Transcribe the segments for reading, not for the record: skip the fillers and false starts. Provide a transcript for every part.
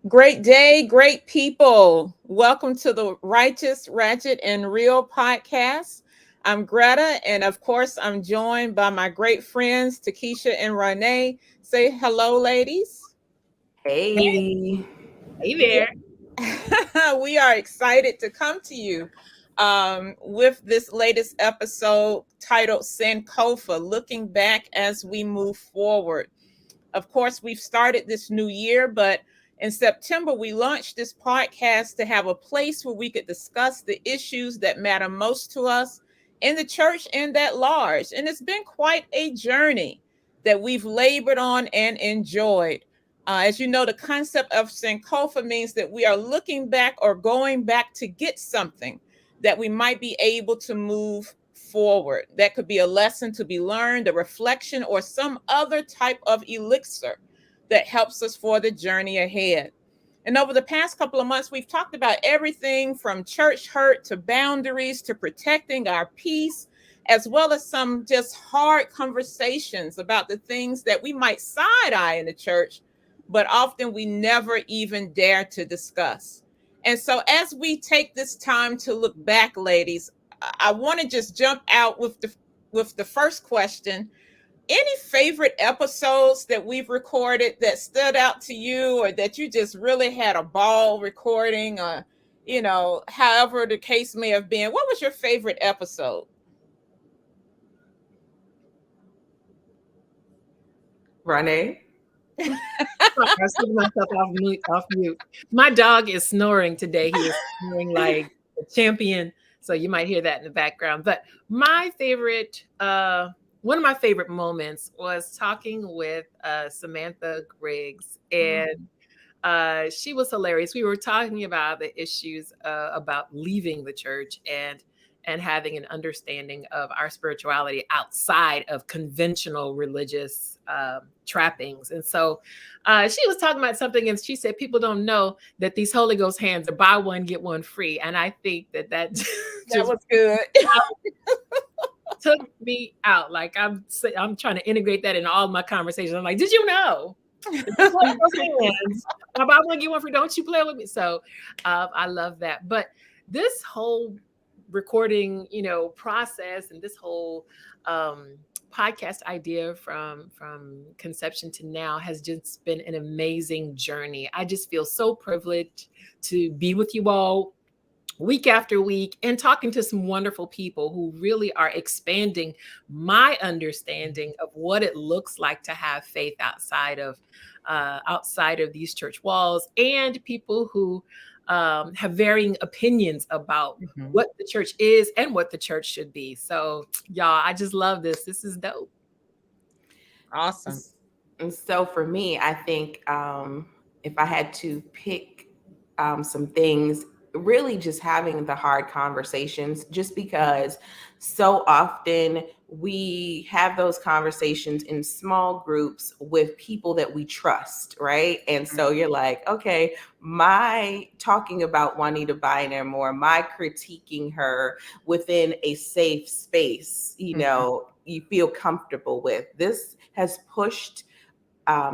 Great day, great people. Welcome to the Righteous, Ratchet, and Real podcast. I'm Greta, and of course, I'm joined by my great friends, Takesha and Renee. Say hello, ladies. Hey. Hey there. We are excited to come to you with this latest episode titled Sankofa, looking back as we move forward. Of course, we've started this new year, but in September, we launched this podcast to have a place where we could discuss the issues that matter most to us in the church and at large. And it's been quite a journey that we've labored on and enjoyed. As you know, the concept of Sankofa means that we are looking back or going back to get something that we might be able to move forward. That could be a lesson to be learned, a reflection, or some other type of elixir that helps us for the journey ahead. And over the past couple of months, we've talked about everything from church hurt to boundaries to protecting our peace, as well as some just hard conversations about the things that we might side eye in the church, but often we never even dare to discuss. And so, as we take this time to look back, ladies, I want to just jump out with the first question. Any favorite episodes that we've recorded that stood out to you, or that you just really had a ball recording, or however the case may have been? What was your favorite episode? Renee. Sorry, I was taking myself off mute. My dog is snoring today. He is snoring like a champion. So you might hear that in the background. But one of my favorite moments was talking with Samantha Griggs, and she was hilarious. We were talking about the issues about leaving the church and having an understanding of our spirituality outside of conventional religious trappings. And so she was talking about something, and she said people don't know that these Holy Ghost hands are buy one get one free. And I think that That just was good. took me out. Like I'm trying to integrate that in all my conversations. I'm like, did you know? These Holy Ghost hands, I buy one get one free. Don't you play with me? So I love that. But this whole recording, process, and this whole podcast idea from conception to now has just been an amazing journey. I just feel so privileged to be with you all week after week and talking to some wonderful people who really are expanding my understanding of what it looks like to have faith outside of these church walls, and people who have varying opinions about Mhm. what the church is and what the church should be. So y'all, I just love this. This is dope. Awesome. And so for me, I think if I had to pick some things, really just having the hard conversations, just because so often we have those conversations in small groups with people that we trust, right? And so you're like, okay, my talking about Juanita Bynum or my critiquing her within a safe space, Mhm. you feel comfortable with. This has pushed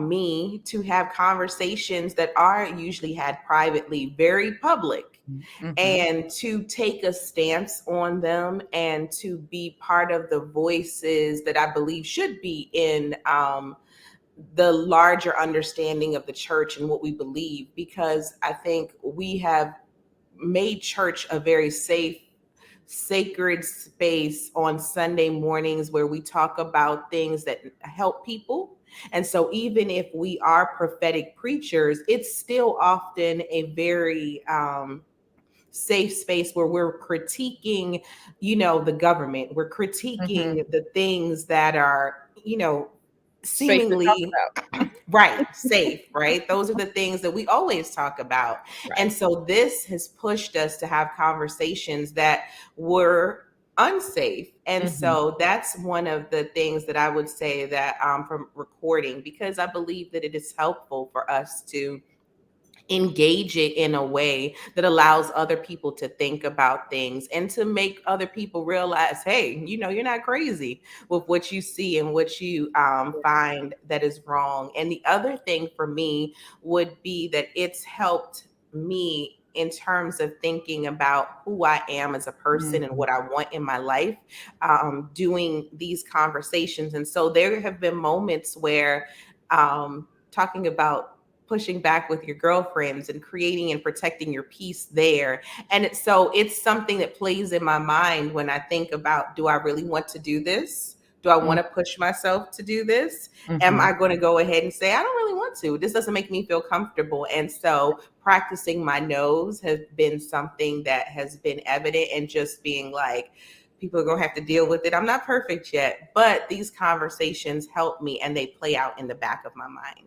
me to have conversations that are usually had privately, very public, Mhm. and to take a stance on them and to be part of the voices that I believe should be in the larger understanding of the church and what we believe, because I think we have made church a very safe, sacred space on Sunday mornings where we talk about things that help people. And so, even if we are prophetic preachers, it's still often a very safe space where we're critiquing, the government. We're Mhm. critiquing the things that are, Safe to talk seemingly about. right, safe, right? Those are the things that we always talk about. Right. And so this has pushed us to have conversations that were unsafe. And Mhm. so that's one of the things that I would say that from recording, because I believe that it is helpful for us to engage it in a way that allows other people to think about things and to make other people realize, hey, you're not crazy with what you see and what you find that is wrong. And the other thing for me would be that it's helped me in terms of thinking about who I am as a person and what I want in my life, doing these conversations. And so there have been moments where talking about pushing back with your girlfriends and creating and protecting your peace there. And it's something that plays in my mind when I think about, do I really want to do this? Do I want to push myself to do this? Am I going to go ahead and say, I don't really want to? This doesn't make me feel comfortable. And so practicing my no's has been something that has been evident, and just being like, people are going to have to deal with it. I'm not perfect yet, but these conversations help me and they play out in the back of my mind.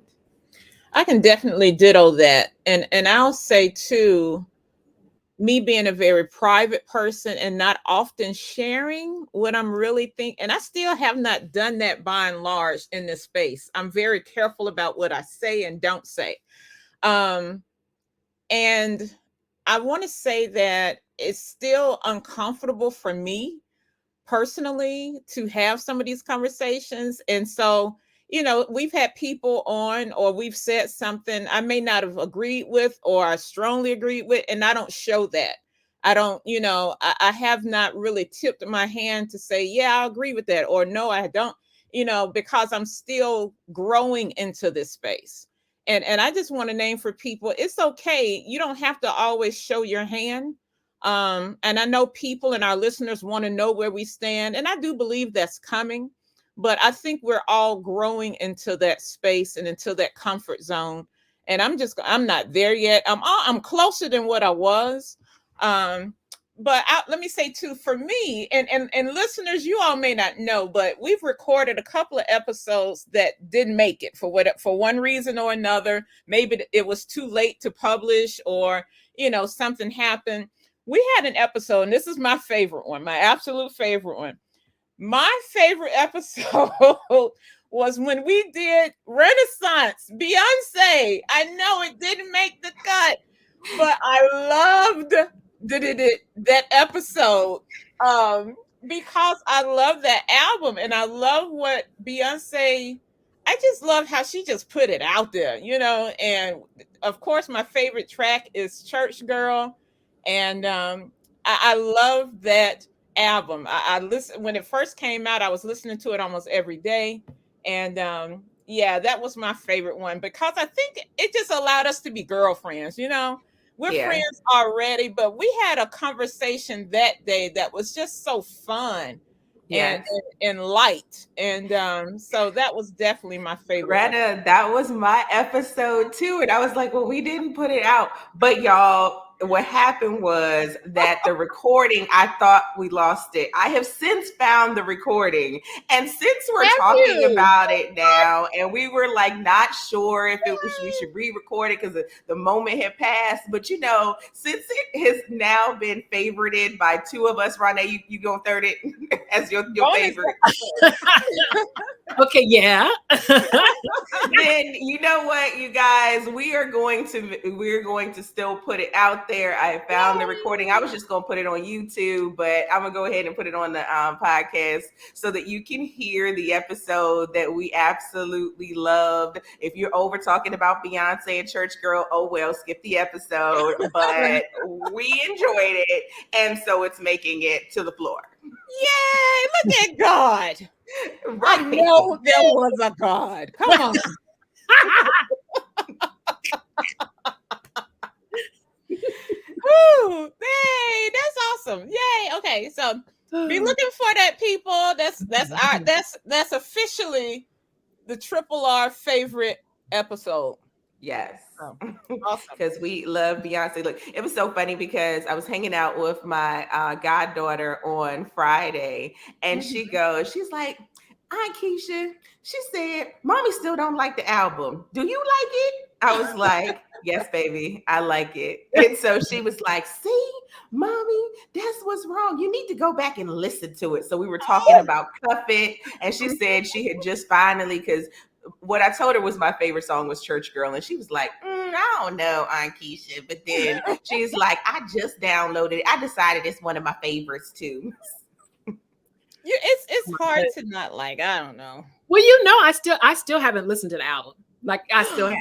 I can definitely ditto that. And I'll say too, me being a very private person and not often sharing what I'm really thinking, and I still have not done that by and large in this space. I'm very careful about what I say and don't say. Um, and I want to say that it's still uncomfortable for me personally to have some of these conversations. And so, we've had people on, or we've said something I may not have agreed with or I strongly agreed with, and I don't show that. I don't, I have not really tipped my hand to say, yeah, I agree with that, or no, I don't, because I'm still growing into this space. And I just want to name for people, it's okay. You don't have to always show your hand. And I know people and our listeners want to know where we stand, and I do believe that's coming. But I think we're all growing into that space and into that comfort zone. And I'm not there yet. I'm closer than what I was. Um, but let me say too, for me and listeners, you all may not know, but we've recorded a couple of episodes that didn't make it for one reason or another. Maybe it was too late to publish, or something happened. We had an episode, and this is my favorite one, my absolute favorite one. My favorite episode was when we did Renaissance, Beyonce. I know it didn't make the cut, but I loved that episode, because I love that album and I love what Beyonce. I just love how she just put it out there, And of course, my favorite track is Church Girl, and I love that album. I listened when it first came out. I was listening to it almost every day, and yeah, that was my favorite one because I think it just allowed us to be girlfriends. We're friends already, but we had a conversation that day that was just so fun and Yes. and light, and so that was definitely my favorite one. Greta, that was my episode too. And I was like, well, we didn't put it out. But y'all, what happened was that the recording, I thought we lost it. I have since found the recording. And since we're Have talking you? about it now, and we were like not sure if we should re-record it because the moment had passed. But since it has now been favorited by two of us, Ronnie, you gonna third it as your favorite. Okay, yeah. Then you know what, you guys, we're going to still put it out there. I found the recording. I was just going to put it on YouTube, but I'm gonna go ahead and put it on the podcast so that you can hear the episode that we absolutely loved. If you're over talking about Beyonce and Church Girl, oh well, skip the episode. But we enjoyed it, and so it's making it to the floor. Yay! Look at God. Right. I know there was a God. Come on. Ooh, hey, that's awesome. Yay. Okay, so be looking for that, people. That's officially the Triple R favorite episode. Yes. Oh, awesome. Because we love Beyonce. Look, it was so funny because I was hanging out with my goddaughter on Friday, and she's like, Aunt Keisha, she said, Mommy still don't like the album. Do you like it? I was like, yes, baby, I like it. And so she was like, see, Mommy, that's what's wrong. You need to go back and listen to it. So we were talking about Cuff It, and she said she had just finally, because what I told her was my favorite song was Church Girl, and she was like, I don't know, Aunt Keisha. But then she's like, I just downloaded it. I decided it's one of my favorites too. It's hard to not like. I don't know. Well, I still haven't listened to the album. Like I still have.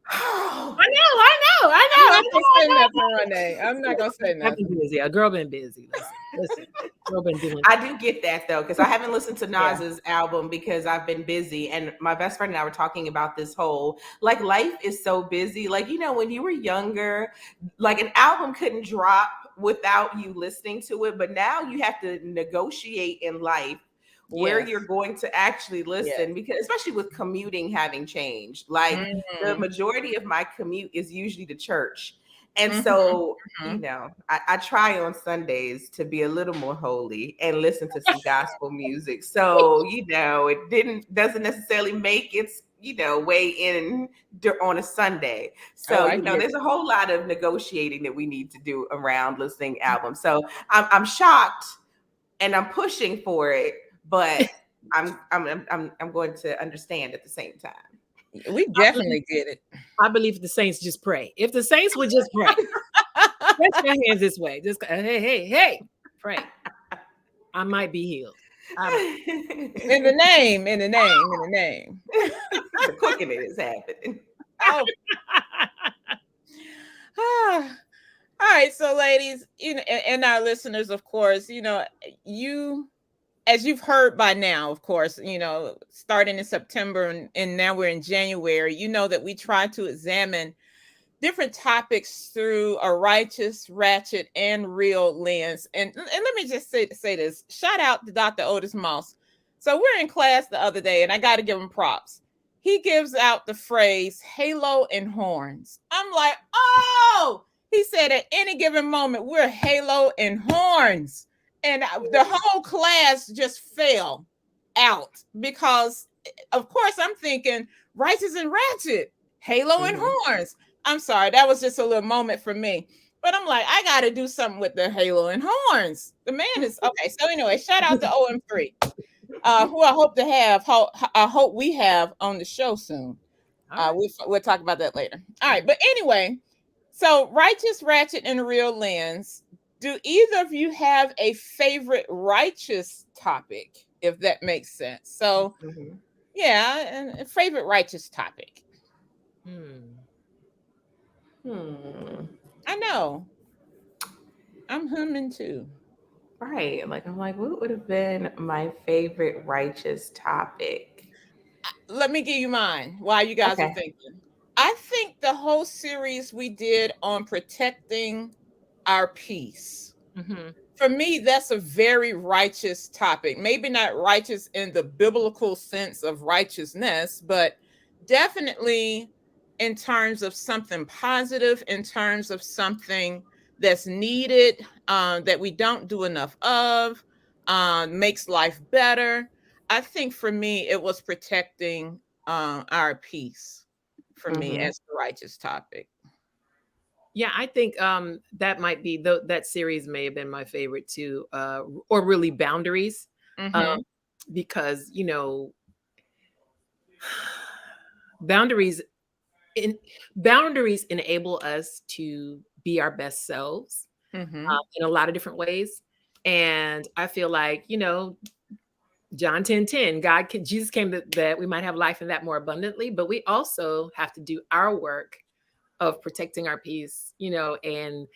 I'm not gonna say I nothing, Renee. I'm not gonna say I've been nothing. busy. A girl been busy. Listen. Girl been doing. I do get that though, because I haven't listened to Yeah. Nas's album because I've been busy. And my best friend and I were talking about this whole like life is so busy. Like, when you were younger, like an album couldn't drop without you listening to it. But now you have to negotiate in life where Yes. you're going to actually listen, because especially with commuting having changed. Like the Mhm. majority of my commute is usually to church. And Mhm. so, Mhm. I try on Sundays to be a little more holy and listen to some gospel music. So, it doesn't necessarily make its, way in on a Sunday. Oh, So, I get there's it. a whole lot of negotiating that we need to do around listening albums. So I'm shocked and I'm pushing for it, but I'm going to understand at the same time. We definitely get it. I believe the saints just pray. If the saints would just pray, stretch your hands this way. Just hey, pray. I might be healed. In the name, in the name, in the name. The quickening is happening. Oh. All right, so ladies, and our listeners, of course, you, as you've heard by now, of course, starting in September and now we're in January, that we try to examine different topics through a righteous, ratchet, and real lens. And let me just say this. Shout out to Dr. Otis Moss. So we're in class the other day, and I got to give him props. He gives out the phrase halo and horns. I'm like, oh, he said at any given moment, we're halo and horns. And the whole class just fell out because, of course, I'm thinking righteous and ratchet, halo and Mhm. horns. I'm sorry, that was just a little moment for me. But I'm like, I got to do something with the halo and horns. The man is okay. So anyway, shout out to OM3, who I hope to have. I hope we have on the show soon. All right. We'll talk about that later. All right, but anyway, so righteous, ratchet, and real lens. Do either of you have a favorite righteous topic, if that makes sense? So Mhm. yeah, and a favorite righteous topic. Hmm. Hmm. I know. I'm humming too. Right. Like I'm like, what would have been my favorite righteous topic? Let me give you mine while you guys are Okay. thinking. I think the whole series we did on protecting our peace. Mm-hmm. For me, that's a very righteous topic. Maybe not righteous in the biblical sense of righteousness, but definitely in terms of something positive, in terms of something that's needed, that we don't do enough of, makes life better. I think for me, it was protecting our peace for me Hmm. as the righteous topic. Yeah, I think that might be that series may have been my favorite too, or really boundaries, um, Mm-hmm. because boundaries in boundaries enable us to be our best selves Mm-hmm. in a lot of different ways, and I feel like John 10:10, Jesus came that we might have life in that more abundantly, but we also have to do our work of protecting our peace, and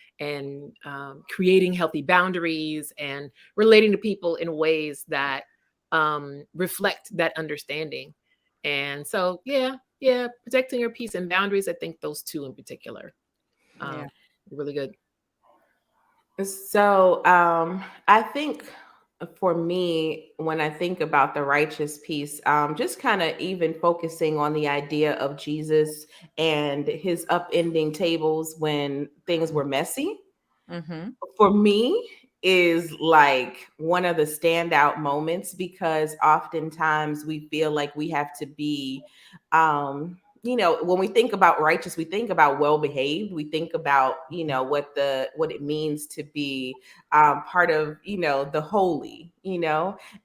creating healthy boundaries and relating to people in ways that reflect that understanding. And so, yeah, protecting your peace and boundaries. I think those two in particular, um, Yeah. really good. So I think for me, when I think about the righteous piece, just kind of even focusing on the idea of Jesus and his upending tables when things were messy, Mm-hmm. for me is like one of the standout moments, because oftentimes we feel like we have to be when we think about righteous, we think about well behaved. We think about what it means to be part of the holy.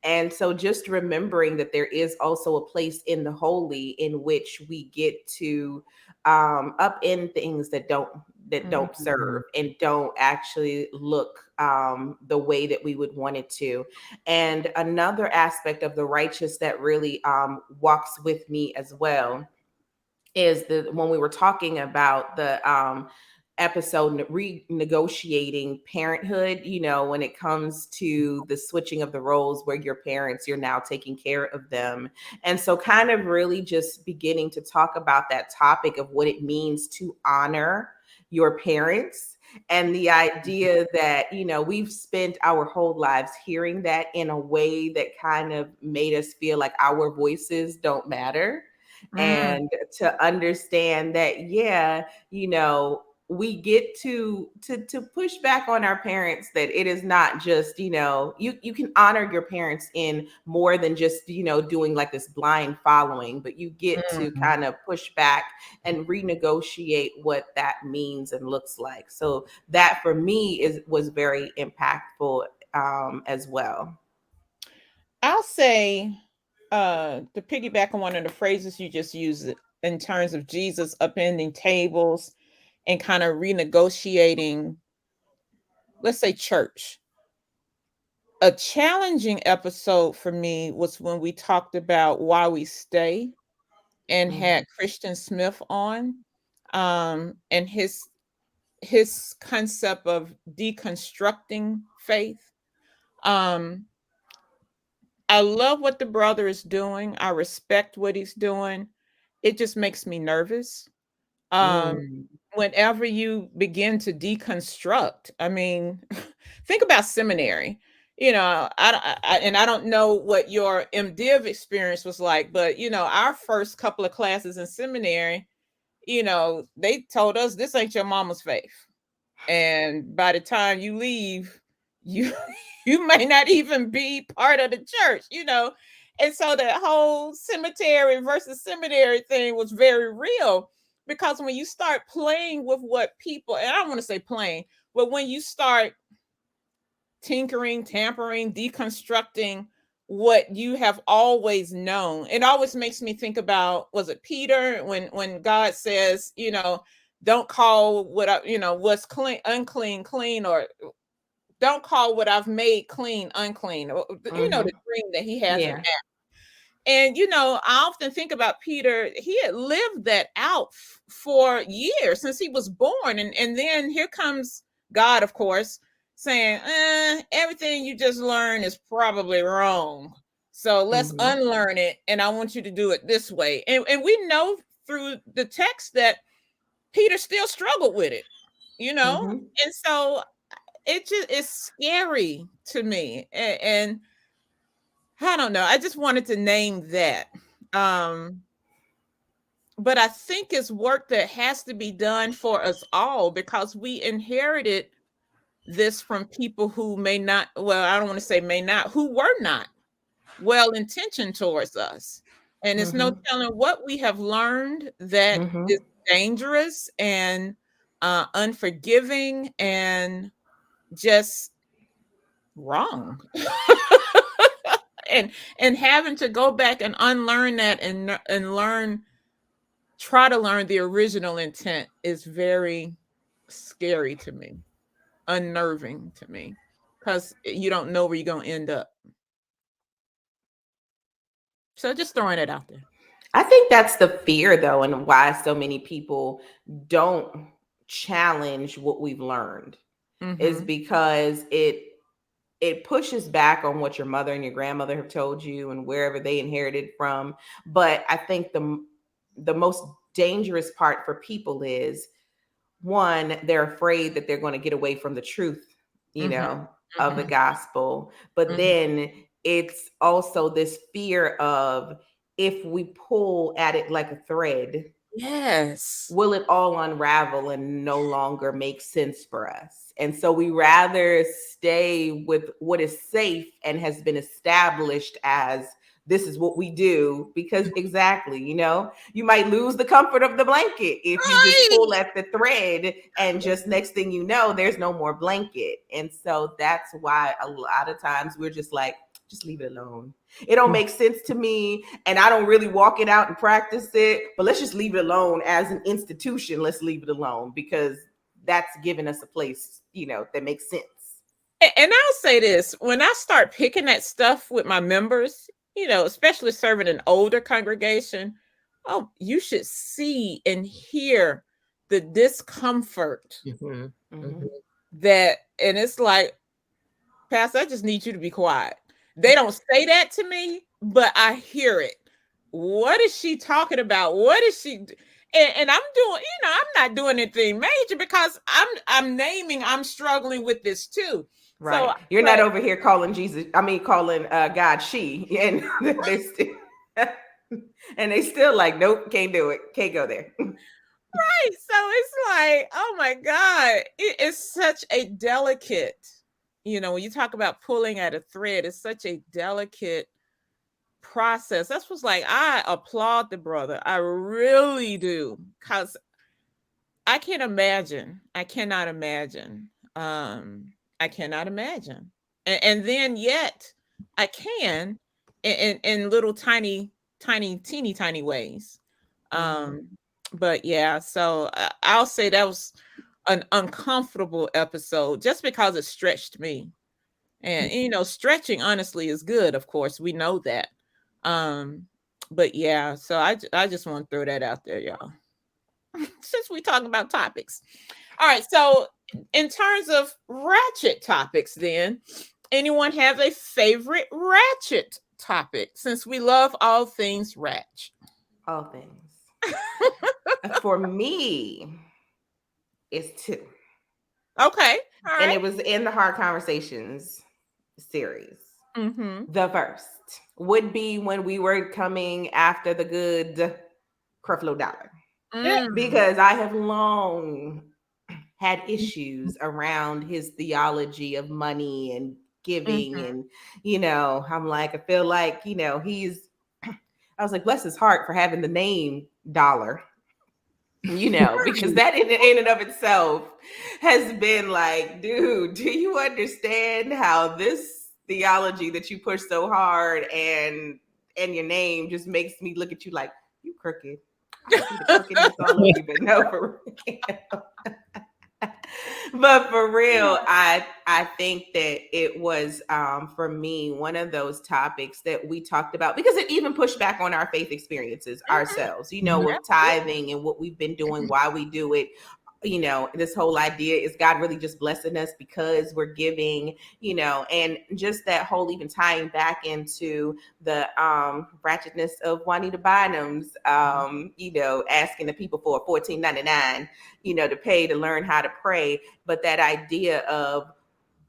And so just remembering that there is also a place in the holy in which we get to upend things that don't Mhm. serve and don't actually look the way that we would want it to. And another aspect of the righteous that really walks with me as well is the when we were talking about the episode renegotiating parenthood, when it comes to the switching of the roles where your parents, you're now taking care of them. And so kind of really just beginning to talk about that topic of what it means to honor your parents, and the idea that we've spent our whole lives hearing that in a way that kind of made us feel like our voices don't matter, Mm, and to understand that, yeah, we get to push back on our parents, that it is not just, you can honor your parents in more than just doing like this blind following, but you get to mm. kind of push back and renegotiate what that means and looks like. So that for me was very impactful as well. I'll say, to piggyback on one of the phrases you just used in terms of Jesus upending tables and kind of renegotiating, let's say, church. A challenging episode for me was when we talked about why we stay and Hmm. had Christian Smith on, and his concept of deconstructing faith. Um, I love what the brother is doing. I respect what he's doing. It just makes me nervous. Um, Mm. whenever you begin to deconstruct, I mean, think about seminary. And I don't know what your MDiv experience was like, but our first couple of classes in seminary, they told us this ain't your mama's faith, and by the time you leave, you you may not even be part of the church. And so that whole cemetery versus seminary thing was very real, because when you start playing with what people, and I don't want to say playing, but when you start tinkering, tampering, deconstructing what you have always known, it always makes me think about, was it Peter, when God says, don't call what what's clean unclean clean, or don't call what I've made clean unclean, or Hmm. the dream that he has in. Yeah. And I often think about Peter. He had lived that out for years, since he was born, and then here comes God, of course, saying, everything you just learned is probably wrong. So let's Hmm. unlearn it, and I want you to do it this way." And we know through the text that Peter still struggled with it, you know? Hmm. And so it just is scary to me. And I don't know. I just wanted to name that. Um, but I think it's work that has to be done for us all, because we inherited this from people who may not, well, I don't want to say may not, who were not well intentioned towards us. And it's no Hmm. telling what we have learned that is Hmm. dangerous and unforgiving and just wrong. And having to go back and unlearn that, and try to learn the original intent, is very scary to me, unnerving to me, because you don't know where you're going to end up. So just throwing it out there. I think that's the fear, though, and why so many people don't challenge what we've learned, is Mm-hmm. because it pushes back on what your mother and your grandmother have told you and wherever they inherited from. But I think the most dangerous part for people is, one, they're afraid that they're going to get away from the truth, you Mm-hmm. know, of the Mm-hmm. gospel. But Mm-hmm. then it's also this fear of, if we pull at it like a thread, Yes. will it all unravel and no longer make sense for us? And so we rather stay with what is safe and has been established as this is what we do, because exactly, you might lose the comfort of the blanket if you just Right. pull at the thread, and just next thing you know, there's no more blanket. And so that's why a lot of times we're just like, just leave it alone. It don't make sense to me, and I don't really walk it out and practice it, but let's just leave it alone as an institution. Let's leave it alone, because that's giving us a place, that makes sense. And I'll say this, when I start picking at stuff with my members, especially serving an older congregation, oh, you should see and hear the discomfort Mhm. Mm-hmm. Mhm. and it's like, Pastor, I just need you to be quiet. They don't say that to me, but I hear it. What is she talking about? What is she? And I'm doing, I'm not doing anything major because I'm naming I'm struggling with this too. So, Right. You're not but over here calling calling God she, and they still and they still like, nope, can't do it. Can't go there. so it's like, oh my God, it is such a delicate, when you talk about pulling at a thread, it's such a delicate process. That's what's like, I applaud the brother. I really do. Cause I can't imagine. I cannot imagine. I cannot imagine. And then yet I can in little tiny, teeny tiny ways. Mm-hmm. Um, but yeah, so I'll say that was an uncomfortable episode just because it stretched me. And stretching honestly is good, of course. We know that. Um, but yeah, so I just want to throw that out there, y'all. Since we talk about topics. All right, so in terms of ratchet topics, then, anyone have a favorite ratchet topic since we love all things ratchet? All things. For me, it's two. Okay, all And right. it was in the Hard Conversations series. Mm-hmm. The first would be when we were coming after the good Creflo Dollar. Yeah. Mm. Because I have long had issues around his theology of money and giving. Mm-hmm. And, I'm like, I feel like, I was like, bless his heart for having the name Dollar, because that in and of itself has been like, dude, do you understand how this theology that you push so hard and your name just makes me look at you like, you crooked. I can see the crookedness all over you, but no, for real. But for real, I think that it was for me one of those topics that we talked about, because it even pushed back on our faith experiences Mm-hmm. ourselves, Mhm. with tithing and what we've been doing, why we do it. This whole idea, is God really just blessing us because we're giving, and just that whole, even tying back into the ratchetness of Juanita Bynum's asking the people for $14.99 to pay to learn how to pray. But that idea of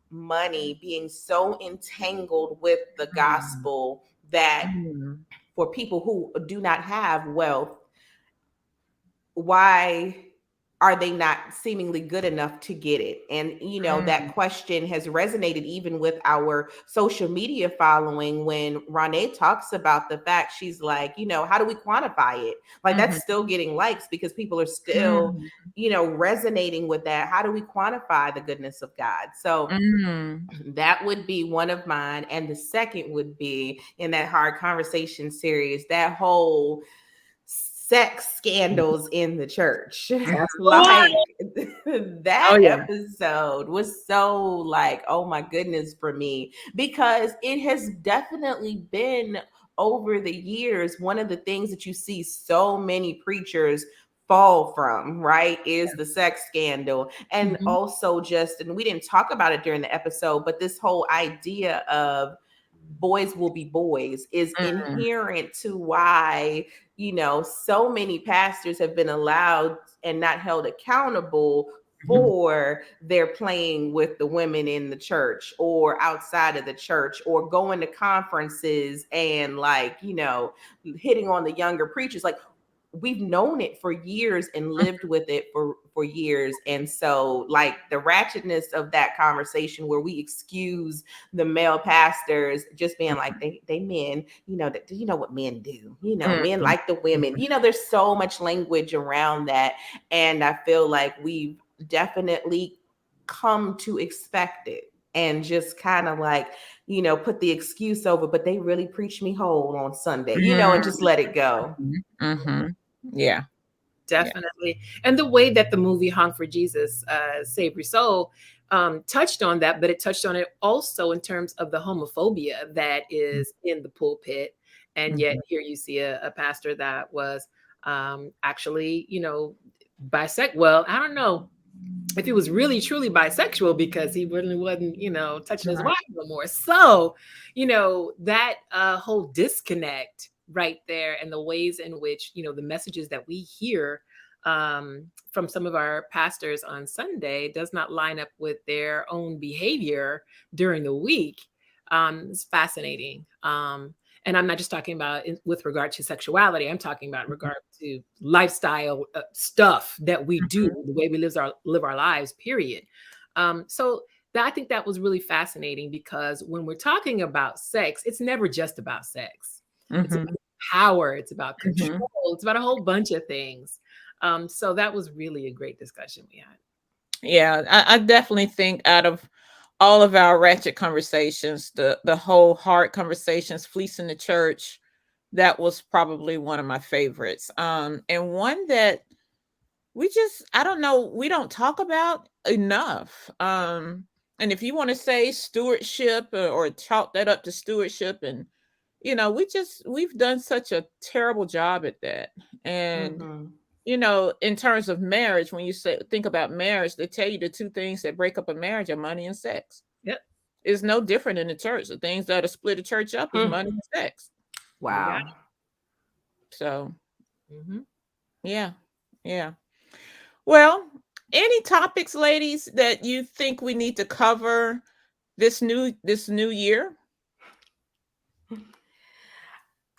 money being so entangled with the gospel that Mhm. for people who do not have wealth, why are they not seemingly good enough to get it? And that question has resonated even with our social media following, when Renee talks about the fact, she's like, how do we quantify it? Like, Mm-hmm. that's still getting likes because people are still Mm-hmm. resonating with that. How do we quantify the goodness of God? So Mm-hmm. that would be one of mine. And the second would be in that Hard Conversation series, that whole sex scandals in the church. That's the Like, one. Oh that yeah. episode was so like, oh my goodness, for me, because it has definitely been, over the years, one of the things that you see so many preachers fall from, right, is the sex scandal. And Mhm. also, just, and we didn't talk about it during the episode, but this whole idea of boys will be boys is Mm-hmm. inherent to why so many pastors have been allowed and not held accountable Mhm. for their playing with the women in the church or outside of the church, or going to conferences and, like, hitting on the younger preachers. Like, we've known it for years and lived with it for years. And so like the ratchetness of that conversation where we excuse the male pastors just being like they men, you know what men do, men Mhm. like the women, there's so much language around that. And I feel like we've definitely come to expect it and just kind of like, put the excuse over, but they really preach me whole on Sunday, and just let it go. Mhm. Yeah. Yeah. Definitely. And the way that the movie Hung for Jesus, Save Your Soul, touched on that, but it touched on it also in terms of the homophobia that is in the pulpit. And yet Mhm. here you see a pastor that was actually, bisexual. Well, I don't know if he was really truly bisexual because he really wasn't, touching his Right. wife no more. So, that whole disconnect right there and the ways in which, the messages that we hear from some of our pastors on Sunday does not line up with their own behavior during the week. It's fascinating. And I'm not just talking about with regard to sexuality. I'm talking about in regard to lifestyle stuff that we do, Mhm. the way we live our lives. Period. So I think that was really fascinating because when we're talking about sex, it's never just about sex. It's Mhm. about power. It's about Mhm. control. It's about a whole bunch of things. So that was really a great discussion we had. Yeah, I definitely think out of all of our ratchet conversations, the whole hard conversations, fleecing the church, that was probably one of my favorites. And one that we just, I don't know, we don't talk about enough. And if you want to say stewardship, or chalk that up to stewardship, and we've done such a terrible job at that. And Mm-hmm. in terms of marriage, when you think about marriage, they tell you the two things that break up a marriage are money and sex. Yep, It's no different in the church. The things that are split a church up is Hmm. money and sex. you got Wow. So it. Hmm. yeah, yeah. Well, any topics, ladies, that you think we need to cover this new year?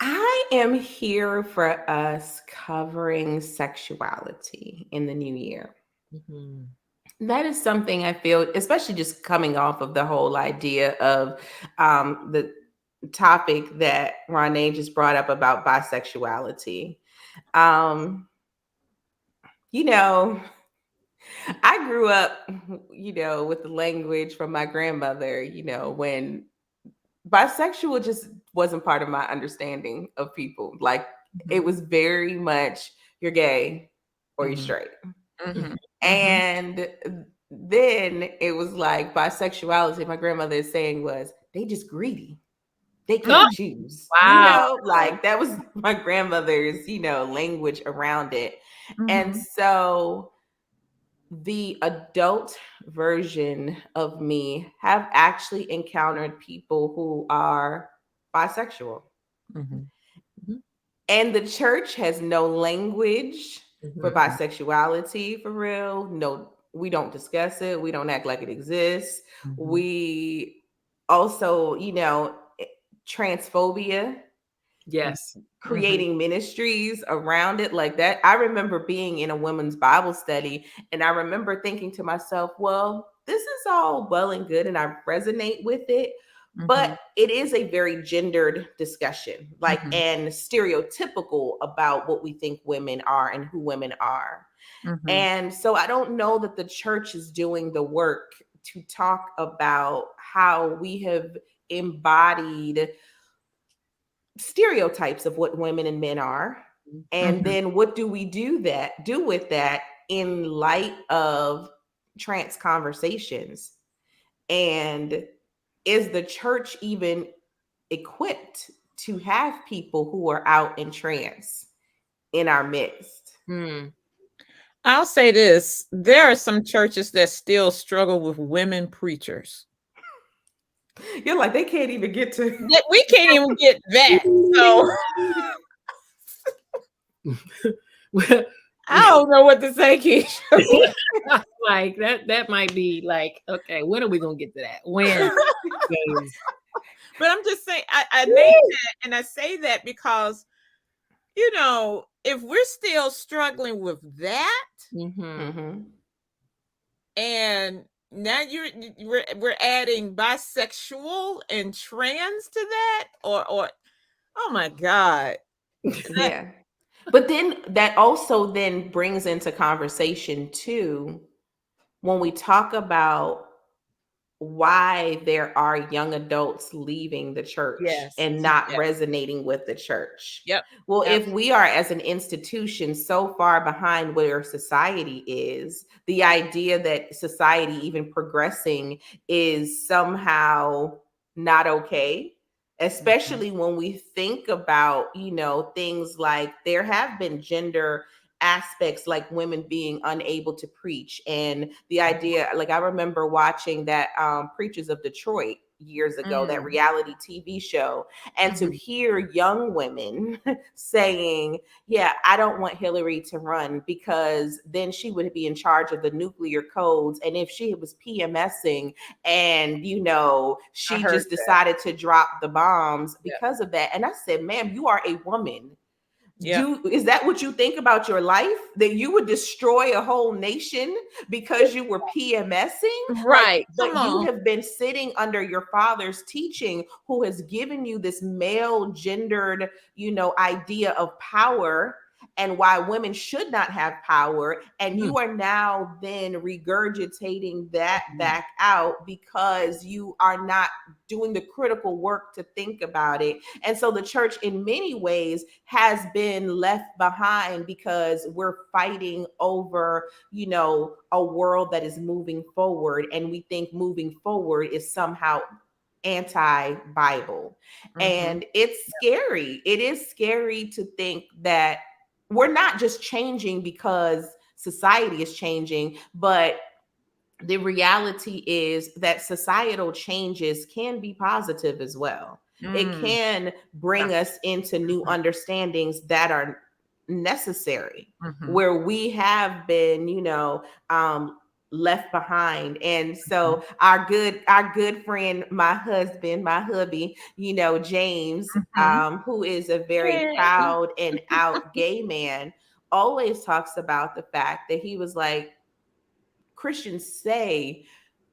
I am here for us covering sexuality in the new year. Hmm. That is something I feel, especially just coming off of the whole idea of the topic that Ronee just brought up about bisexuality. Um, you know, I grew up, with the language from my grandmother, when bisexual just wasn't part of my understanding of people. Like it was very much you're gay or you're Mhm. straight. Mhm. Mhm. And then it was like bisexuality, my grandmother is saying was they just greedy. They Oh, can't choose. wow. Like that was my grandmother's, language around it. And Mhm. so the adult version of me have actually encountered people who are bisexual. Mhm. Mhm. And the church has no language for Mhm. bisexuality for real. No, we don't discuss it. We don't act like it exists. Mhm. We also, transphobia, Yes. Mhm. creating ministries around it like that. I remember being in a women's Bible study and I remember thinking to myself, well, this is all well and good and I resonate with it, but Mhm. it is a very gendered discussion, like Mhm. and stereotypical about what we think women are and who women are. Mhm. And so I don't know that the church is doing the work to talk about how we have embodied stereotypes of what women and men are, and Mhm. then what do we do with that in light of trans conversations, and is the church even equipped to have people who are out in trans in our midst? Hmm. I'll say this: there are some churches that still struggle with women preachers. You're like they can't even get to That we can't even get that. So Well, I don't know what to say, Keisha. like that might be like, okay, when are we gonna get to that? When? Because But I'm just saying, I name that and I say that because if we're still struggling with that, Mm-hmm. and now we're adding bisexual and trans to that, or oh my God. Yeah. But then that also then brings into conversation too, when we talk about why there are young adults leaving the church Yes. and not Yes. resonating with the church. Yep. Well, if Absolutely. we are as an institution so far behind where society is, the idea that society even progressing is somehow not okay, especially when we think about, things like there have been gender aspects like women being unable to preach, and the idea, like I remember watching that Preachers of Detroit years ago, that reality TV show, and to hear young women saying, yeah, I don't want Hillary to run because then she would be in charge of the nuclear codes, and if she was PMSing and I she heard just that. decided to drop the bombs Yeah. because of that. And I said, ma'am, you are a woman. Yeah. Is that what you think about your life, that you would destroy a whole nation because you were PMSing? Like, Right. Come but you on. have been sitting under your father's teaching, who has given you this male gendered idea of power and why women should not have power, and Mm. you are now then regurgitating that back out because you are not doing the critical work to think about it. And so the church in many ways has been left behind because we're fighting over, a world that is moving forward. And we think moving forward is somehow anti-Bible. Mm-hmm. And it's scary. It is scary to think that we're not just changing because society is changing, but the reality is that societal changes can be positive as well. It Mm. can bring us into new understandings that are necessary, Mm-hmm. where we have been, left behind. And so our good friend, my husband, my hubby, James, Mm-hmm. who is a very Yay. proud and out gay man, always talks about the fact that he was like, Christians say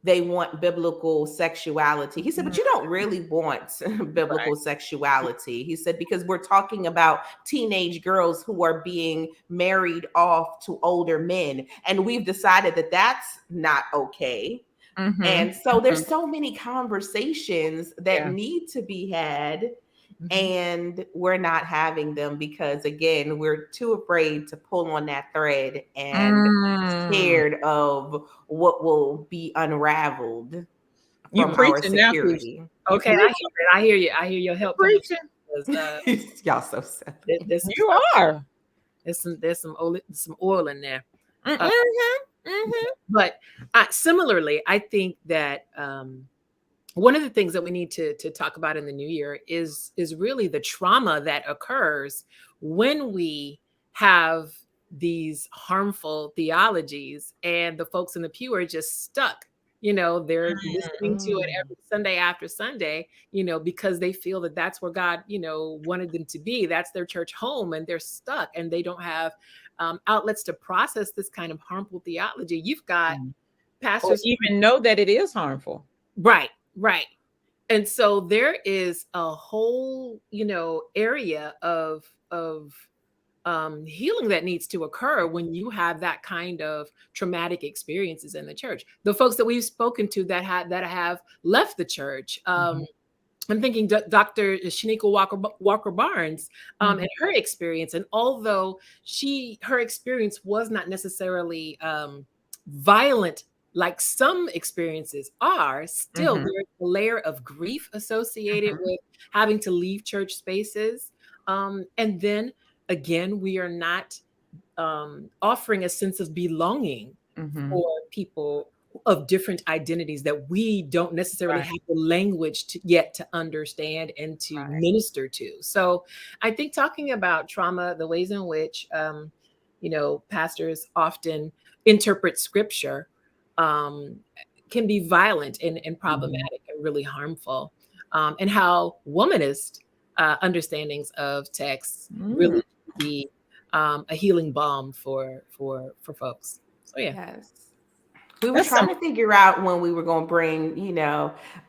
they want biblical sexuality. He said, but you don't really want Right. biblical sexuality. He said, because we're talking about teenage girls who are being married off to older men. And we've decided that that's not okay. Mm-hmm. And so Mm-hmm. there's so many conversations that Yeah. need to be had, Mm-hmm. and we're not having them because, again, we're too afraid to pull on that thread and Mm. scared of what will be unraveled You from our preaching now, Keisha. security. You Okay, I hear preaching. it. I hear you. I hear your You help coming. preaching. Y'all so silly. There's some You stuff. are. There's some oil in there. Uh, Mm-hmm. Mm-hmm. but similarly, I think that one of the things that we need to talk about in the new year is really the trauma that occurs when we have these harmful theologies and the folks in the pew are just stuck. They're listening to it Mm. every Sunday after Sunday, because they feel that that's where God, wanted them to be. That's their church home, and they're stuck and they don't have outlets to process this kind of harmful theology. You've got Or pastors, even know that it is harmful. right, right. And so there is a whole, area of healing that needs to occur when you have that kind of traumatic experiences in the church. The folks that we've spoken to that have left the church. I'm thinking Dr. Shanika Walker Barnes, and her experience. And although her experience was not necessarily violent like some experiences are, still Mm-hmm. there's a layer of grief associated Mm-hmm. with having to leave church spaces. And then again, we are not offering a sense of belonging Mm-hmm. for people of different identities that we don't necessarily Right. have the language yet to understand and to Right. minister to. So I think talking about trauma, the ways in which, pastors often interpret scripture um, can be violent and Mm-hmm. problematic and really harmful, and how womanist understandings of texts Mm. really be a healing balm for folks. So yeah. Yes. We were That's trying some, to figure out when we were going to bring,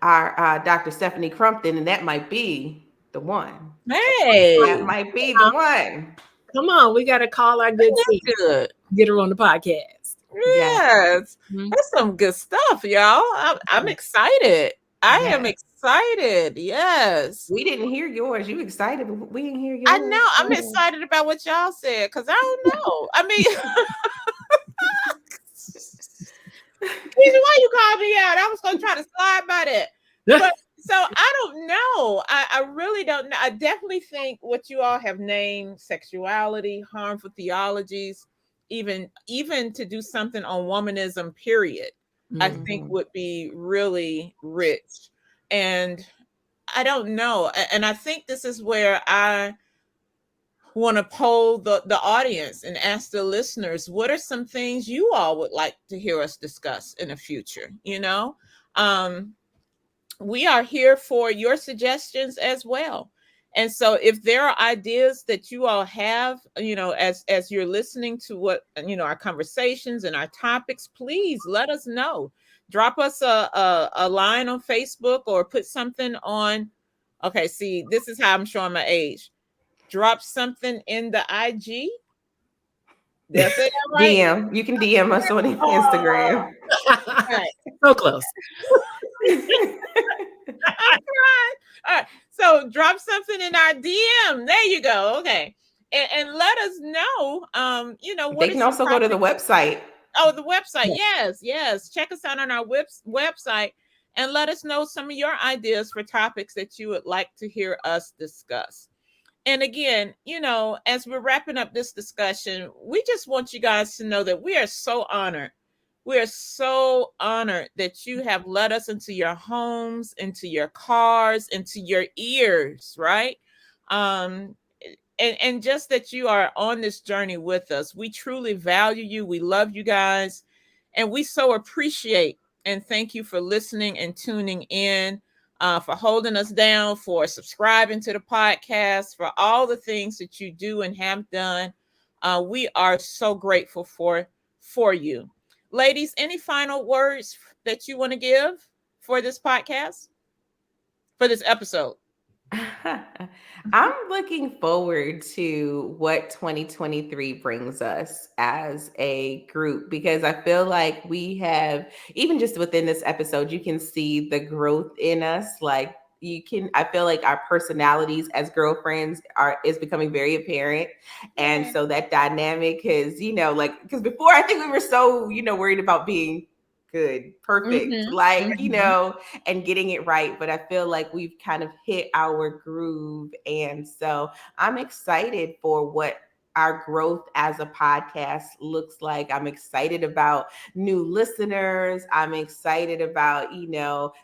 our Dr. Stephanie Crumpton, and that might be the one. That hey, might be the one. Come on, we got to call our good sis, that's good. get her on the podcast. Yes. Yes, Mhm. that's some good stuff, y'all. I'm excited. I am Yes. excited. Yes. We didn't hear yours. You excited, but we didn't hear I yours. know. I'm excited about what y'all said because I don't know. I mean, Keisha, why you called me out? I was gonna try to slide by that. But so I don't know. I really don't know. I definitely think what you all have named sexuality, harmful theologies, even to do something on womanism, period, I Mhm. think Mhm. would be really rich. And I don't know. And I think this is where I want to poll the audience and ask the listeners, what are some things you all would like to hear us discuss in the future? Um, we are here for your suggestions as well. And so if there are ideas that you all have, as you're listening to what, our conversations and our topics, please let us know. Drop us a line on Facebook or put something on. Okay, see, this is how I'm showing my age. Drop something in the IG. Did I say that right? DM. You can DM us on Oh, Instagram. right. So close. I'm crying. All right. So drop something in our DM. There you go. Okay. And let us know, They what are can some also go to the topics? website. Oh, the website. Yeah. Yes, yes. Check us out on our website and let us know some of your ideas for topics that you would like to hear us discuss. And again, as we're wrapping up this discussion, we just want you guys to know that we are so honored. We are so honored that you have let us into your homes, into your cars, into your ears, right? Um, and just that you are on this journey with us. We truly value you. We love you guys. And we so appreciate and thank you for listening and tuning in, for holding us down, for subscribing to the podcast, for all the things that you do and have done. We are so grateful for you. Ladies, any final words that you want to give for this podcast, for this episode? I'm looking forward to what 2023 brings us as a group because I feel like we have, even just within this episode, you can see the growth in us. Like, I feel like our personalities as girlfriends is becoming very apparent. And Yeah. so that dynamic is, like, because before I think we were so, worried about being good, perfect, Mm-hmm. like, Mm-hmm. and getting it right. But I feel like we've kind of hit our groove. And so I'm excited for what our growth as a podcast looks like. I'm excited about new listeners. I'm excited about,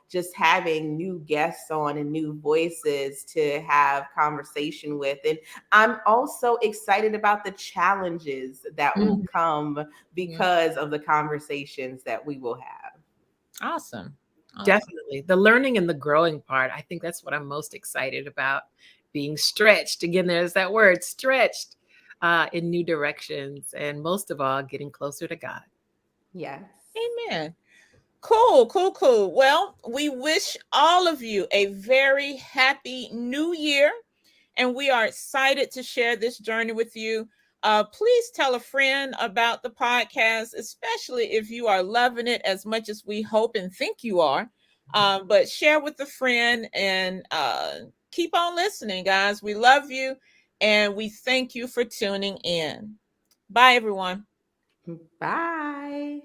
just having new guests on and new voices to have conversation with. And I'm also excited about the challenges that will Mm-hmm. come Yeah. because of the conversations that we will have. Awesome. Awesome. Definitely. The learning and the growing part, I think that's what I'm most excited about, being stretched. Again, there's that word, stretched, in new directions. And most of all, getting closer to God. Yes. Amen. Cool, cool, cool. Well, we wish all of you a very happy new year, and we are excited to share this journey with you. Please tell a friend about the podcast, especially if you are loving it as much as we hope and think you are. But share with a friend and keep on listening, guys. We love you and we thank you for tuning in. Bye, everyone. Bye.